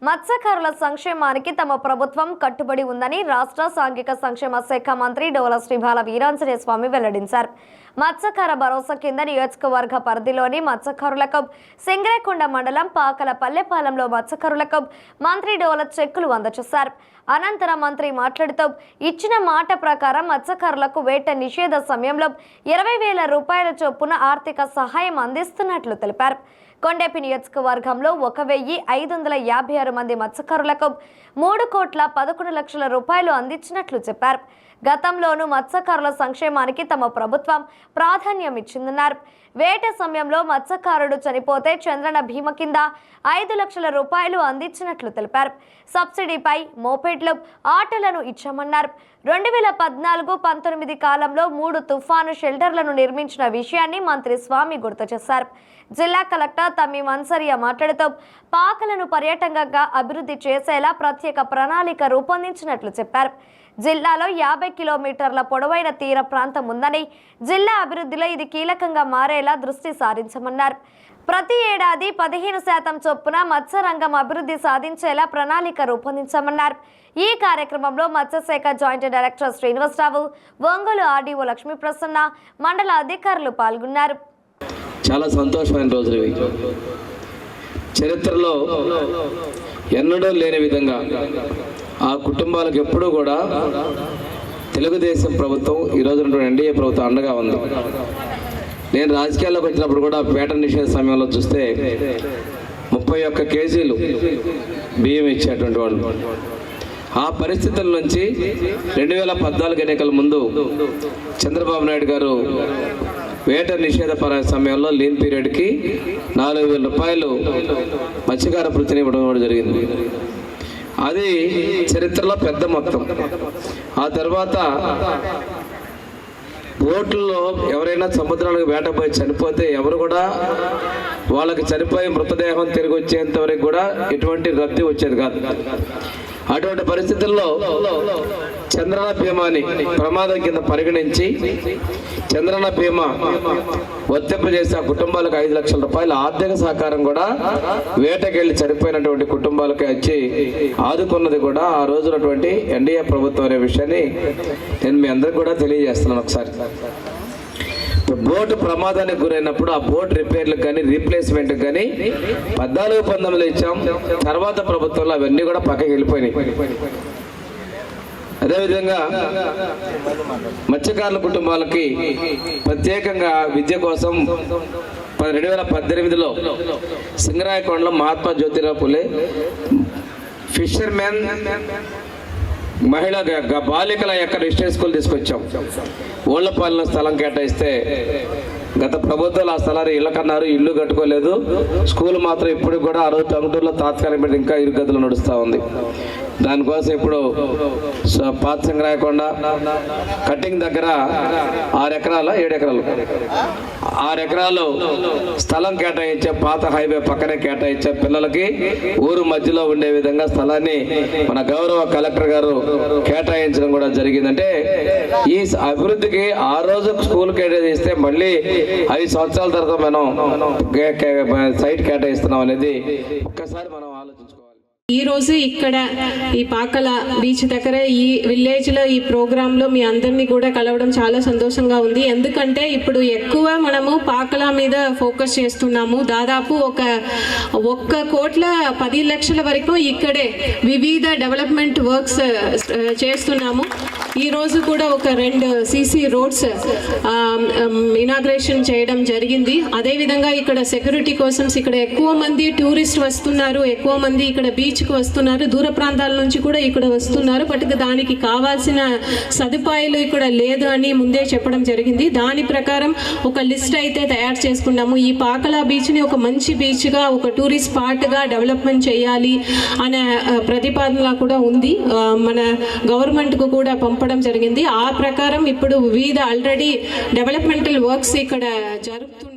మత్స్యకారుల సంక్షేమానికి తమ ప్రభుత్వం కట్టుబడి ఉందని రాష్ట్ర సాంఘిక సంక్షేమ శాఖ మంత్రి డోల శ్రీబాల వీరాంజనేయ స్వామి వెల్లడించారు. మత్స్యకార భరోసా కింద నియోజకవర్గ పరిధిలోని మత్స్యకారులకు సింగరేకొండ మండలం పాకల పల్లెపాలెంలో మత్స్యకారులకు మంత్రి డోల చెక్కులు అందజేశారు. అనంతరం మంత్రి మాట్లాడుతూ ఇచ్చిన మాట ప్రకారం మత్స్యకారులకు వేట నిషేధ సమయంలో 20,000 రూపాయల చొప్పున ఆర్థిక సహాయం అందిస్తున్నట్లు తెలిపారు. కొండేపి నియోజకవర్గంలో 1,556 మంది మత్స్యకారులకు 3,11 లక్షల రూపాయలు అందించినట్లు చెప్పారు. గతంలోనూ మత్స్యకారుల సంక్షేమానికి తమ ప్రభుత్వం ప్రాధాన్యం ఇచ్చిందన్నారు. వేట సమయంలో మత్స్యకారుడు చనిపోతే చంద్రన బీమా కింద 5 లక్షల రూపాయలు అందించినట్లు తెలిపారు. సబ్సిడీపై మోపెడ్లు ఆటోలను ఇచ్చామన్నారు. 2014-19 కాలంలో 3 తుఫాను షెల్టర్లను నిర్మించిన విషయాన్ని మంత్రి స్వామి గుర్తు చేశారు. జిల్లా కలెక్టర్ తమ్మి మన్సరియా మాట్లాడుతూ పాకలను పర్యాటకంగా అభివృద్ధి చేసేలా ప్రత్యేక ప్రణాళిక రూపొందించినట్లు చెప్పారు. జిల్లాలో 50 కిలోమీటర్ల పొడవైన తీర ప్రాంతం ఉందని, జిల్లా అభివృద్ధిలో ఇది కీలకంగా మారేలా దృష్టి సారించమన్నారు. ప్రతి ఏడాది 15% చొప్పున మత్స్యరంగం అభివృద్ధి సాధించేలా ప్రణాళిక రూపొందించామన్నారు. ఈ కార్యక్రమంలో మత్స్యశాఖ joint director Srinivasarao, Ongole RDO Lakshmi Prasanna, మండల అధికారులు పాల్గొన్నారు. చాలా సంతోషమైన రోజులు ఇవి. చరిత్రలో ఎన్నడూ లేని విధంగా ఆ కుటుంబాలకు ఎప్పుడూ కూడా తెలుగుదేశం ప్రభుత్వం, ఈరోజు ఎన్డీఏ ప్రభుత్వం అండగా ఉంది. నేను రాజకీయాల్లోకి వచ్చినప్పుడు కూడా వేట నిషేధ సమయంలో చూస్తే 31 కేజీలు బియ్యం ఇచ్చేటువంటి వాళ్ళు. ఆ పరిస్థితుల నుంచి 2014 ఎన్నికల ముందు చంద్రబాబు నాయుడు గారు వేట నిషేధ సమయంలో లీన్ పీరియడ్కి 4,000 రూపాయలు మత్స్యకార వృత్తిని ఇవ్వడం కూడా జరిగింది. అది చరిత్రలో పెద్ద మొత్తం. ఆ తర్వాత బోట్లలో ఎవరైనా సముద్రానికి వేటపోయి చనిపోతే ఎవరు కూడా వాళ్ళకి చనిపోయి మృతదేహం తిరిగి వచ్చేంత వరకు కూడా ఎటువంటి రద్దీ వచ్చేది కాదు. అటువంటి పరిస్థితుల్లో చంద్రన బీమాని ప్రమాదం కింద పరిగణించి చంద్రన బీమా వర్తింపజేసి ఆ కుటుంబాలకు 5 లక్షల రూపాయల ఆర్థిక సహకారం కూడా వేటకెళ్ళి చనిపోయినటువంటి కుటుంబాలకి వచ్చి ఆదుకున్నది కూడా ఆ రోజునటువంటి ఎన్డీఏ ప్రభుత్వం అనే విషయాన్ని నేను మీ అందరికి కూడా తెలియజేస్తున్నాను. ఒకసారి బోటు ప్రమాదానికి గురైనప్పుడు ఆ బోట్ రిపేర్లకు కానీ రీప్లేస్మెంట్ కానీ 14-19 ఇచ్చాం. తర్వాత ప్రభుత్వంలో అవన్నీ కూడా పక్కకి వెళ్ళిపోయినాయి. అదేవిధంగా మత్స్యకారుల కుటుంబాలకి ప్రత్యేకంగా విద్య కోసం 2018లో సింగరాయకొండలో మహాత్మా జ్యోతిరావు పులే ఫిషర్మెన్ మహిళా బాలికల యొక్క రిజిస్టర్ స్కూల్ తీసుకొచ్చాం. ఓళ్లపాలెంలో స్థలం కేటాయిస్తే గత ప్రభుత్వాలు ఆ స్థలాన్ని ఇళ్ళ కన్నారు, ఇల్లు కట్టుకోలేదు. స్కూల్ మాత్రం ఇప్పుడు కూడా ఆ రోజు టంగుటూరులో తాత్కాలిక ఇంకా ఇరుగదులు నడుస్తూ ఉంది. దానికోసం ఇప్పుడు పాత సింగరాయకొండ కట్టింగ్ దగ్గర 6 ఎకరాలు 7 ఎకరాలు 6 ఎకరాలు స్థలం కేటాయించే, పాత హైవే పక్కనే కేటాయించే పిల్లలకి ఊరు మధ్యలో ఉండే విధంగా స్థలాన్ని మన గౌరవ కలెక్టర్ గారు కేటాయించడం కూడా జరిగిందంటే ఈ అభివృద్ధికి ఆ రోజు స్కూల్ కేటాయిస్తే మళ్ళీ 5 సంవత్సరాల తర్వాత మనం సైట్ కేటాయిస్తున్నాం అనేది ఒక్కసారి మనం ఆలోచించుకోవాలి. ఈ రోజు ఇక్కడ ఈ పాకల బీచ్ దగ్గర ఈ విలేజ్లో ఈ ప్రోగ్రాంలో మీ అందరినీ కూడా కలవడం చాలా సంతోషంగా ఉంది. ఎందుకంటే ఇప్పుడు ఎక్కువ మనము పాకల మీద ఫోకస్ చేస్తున్నాము. దాదాపు 1,10 లక్షల వరకు ఇక్కడే వివిధ డెవలప్మెంట్ వర్క్స్ చేస్తున్నాము. ఈరోజు కూడా 2 సీసీ రోడ్స్ ఇనాగ్రేషన్ చేయడం జరిగింది. అదేవిధంగా ఇక్కడ సెక్యూరిటీ కోసం ఇక్కడ ఎక్కువ మంది టూరిస్ట్ వస్తున్నారు, ఎక్కువ మంది ఇక్కడ బీచ్కి వస్తున్నారు, దూర ప్రాంతాల నుంచి కూడా ఇక్కడ వస్తున్నారు. బట్ దానికి కావాల్సిన సదుపాయాలు ఇక్కడ లేదు అని ముందే చెప్పడం జరిగింది. దాని ప్రకారం ఒక లిస్ట్ అయితే తయారు చేసుకున్నాము. ఈ పాకల బీచ్ని ఒక మంచి బీచ్గా, ఒక టూరిస్ట్ స్పాట్గా డెవలప్మెంట్ చేయాలి అనే ప్రతిపాదన కూడా ఉంది. మన గవర్నమెంట్కు కూడా పంపడం జరిగింది. ఆ ప్రకారం ఇప్పుడు వివిధ ఆల్రెడీ డెవలప్మెంటల్ వర్క్స్ ఇక్కడ జరుగుతున్నాయి.